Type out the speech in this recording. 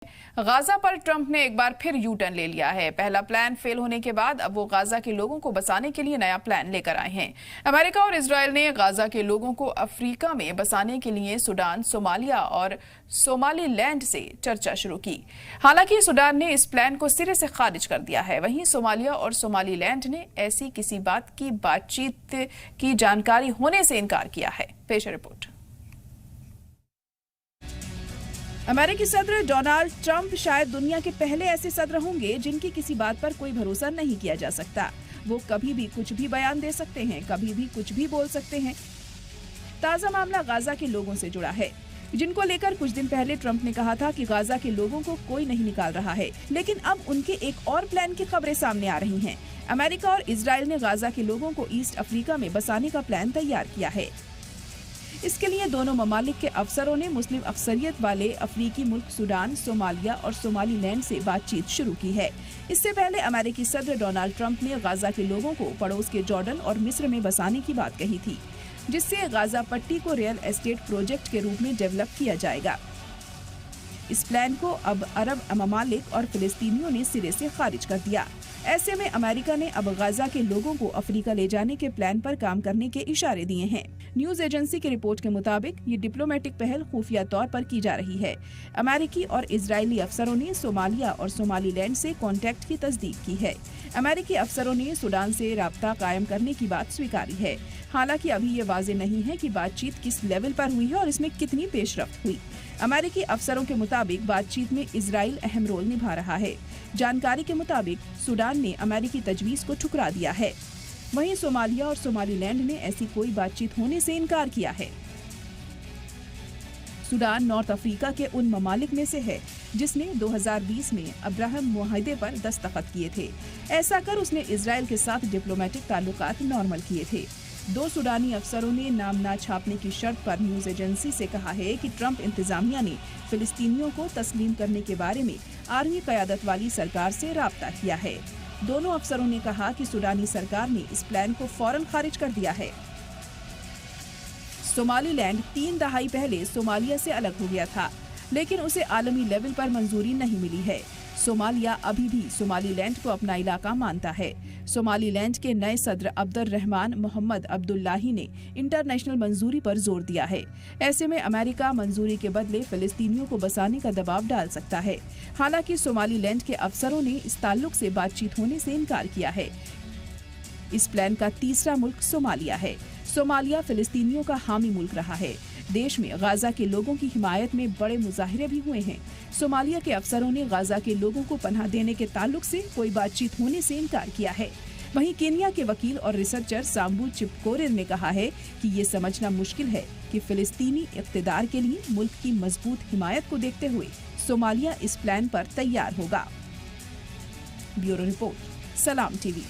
Gaza पर Trump ने एक बार फिर यू टर्न ले लिया है। पहला प्लान फेल होने के बाद अब वो गाजा के लोगों को बसाने के लिए नया प्लान लेकर आए हैं। अमेरिका और इजराइल ने गाजा के लोगों को अफ्रीका में बसाने के लिए सूडान, सोमालिया और सोमालीलैंड से चर्चा शुरू की। हालांकि सूडान ने इस प्लान को सिरे से खारिज कर दिया है। वहीं सोमालिया और सोमालीलैंड ने ऐसी किसी बात की बातचीत की जानकारी होने से इनकार किया है। पेश रिपोर्ट। अमेरिकी सदर डोनाल्ड ट्रंप शायद दुनिया के पहले ऐसे सदर होंगे जिनकी किसी बात पर कोई भरोसा नहीं किया जा सकता। वो कभी भी कुछ भी बयान दे सकते हैं, कभी भी कुछ भी बोल सकते हैं। ताजा मामला गाजा के लोगों से जुड़ा है, जिनको लेकर कुछ दिन पहले ट्रंप ने कहा था कि गाजा के लोगों को कोई नहीं निकाल रहा है, लेकिन अब उनके एक और प्लान की खबरें सामने आ रही हैं। अमेरिका और इजराइल ने गाजा के लोगों को ईस्ट अफ्रीका में बसाने का प्लान तैयार किया है। इसके लिए दोनों ममालिक के अफसरों ने मुस्लिम अक्सरियत वाले अफ्रीकी मुल्क सूडान, सोमालिया और सोमालीलैंड से बातचीत शुरू की है। इससे पहले अमेरिकी सदर डोनाल्ड ट्रंप ने गाजा के लोगों को पड़ोस के जॉर्डन और मिस्र में बसाने की बात कही थी, जिससे गाजा पट्टी को रियल एस्टेट प्रोजेक्ट के रूप में डेवलप किया जाएगा। इस प्लान को अब अरब ममालिक और फिलिस्तीनियों ने सिरे से खारिज कर दिया। ऐसे में अमेरिका ने अब गाजा के लोगों को अफ्रीका ले जाने के प्लान पर काम करने के इशारे दिए हैं। न्यूज एजेंसी की रिपोर्ट के मुताबिक ये डिप्लोमेटिक पहल खुफिया तौर पर की जा रही है। अमेरिकी और इजरायली अफसरों ने सोमालिया और सोमालीलैंड से कॉन्टैक्ट की तस्दीक की है। अमेरिकी अफसरों ने सूडान से राब्ता कायम करने की बात स्वीकारी है। हालांकि अभी ये वाजे नहीं है कि बातचीत किस लेवल पर हुई है और इसमें कितनी पेशरफ्त हुई। अमेरिकी अफसरों के मुताबिक बातचीत में इजराइल अहम रोल निभा रहा है। जानकारी के मुताबिक सूडान ने अमेरिकी तजवीज़ को ठुकरा दिया है। वहीं सोमालिया और सोमालीलैंड ने ऐसी कोई बातचीत होने से इनकार किया है। सूडान नॉर्थ अफ्रीका के उन ममालिक में से है जिसने 2020 में अब्राहम मुआहदे पर दस्तखत किए थे। ऐसा कर उसने इजराइल के साथ डिप्लोमेटिक ताल्लुकात नॉर्मल किए थे। दो सूडानी अफसरों ने नाम न छापने की शर्त पर न्यूज एजेंसी से कहा है कि ट्रंप इंतजामिया ने फिलिस्तीनियों को तस्लीम करने के बारे में आर्मी क़यादत वाली सरकार से राब्ता किया है। दोनों अफसरों ने कहा कि सूडानी सरकार ने इस प्लान को फौरन खारिज कर दिया है। सोमालीलैंड 3 दहाई पहले सोमालिया से अलग हो गया था, लेकिन उसे आलमी लेवल पर मंजूरी नहीं मिली है। सोमालिया अभी भी सोमालीलैंड को अपना इलाका मानता है। सोमालीलैंड के नए सदर अब्दुर्रहमान मोहम्मद अब्दुल्लाही ने इंटरनेशनल मंजूरी पर जोर दिया है। ऐसे में अमेरिका मंजूरी के बदले फिलिस्तीनियों को बसाने का दबाव डाल सकता है। हालांकि सोमालीलैंड के अफसरों ने इस ताल्लुक से बातचीत होने से इनकार किया है। इस प्लान का तीसरा मुल्क सोमालिया है। सोमालिया फिलिस्तीनियों का हामी मुल्क रहा है। देश में गाजा के लोगों की हिमायत में बड़े मुजाहिरे भी हुए हैं। सोमालिया के अफसरों ने गाजा के लोगों को पनाह देने के ताल्लुक से कोई बातचीत होने से इनकार किया है। वहीं केनिया के वकील और रिसर्चर सांबू चिपकोरेर ने कहा है कि ये समझना मुश्किल है कि फिलिस्तीनी इक़्तिदार के लिए मुल्क की मजबूत हिमायत को देखते हुए सोमालिया इस प्लान पर तैयार होगा। ब्यूरो रिपोर्ट, सलाम टीवी।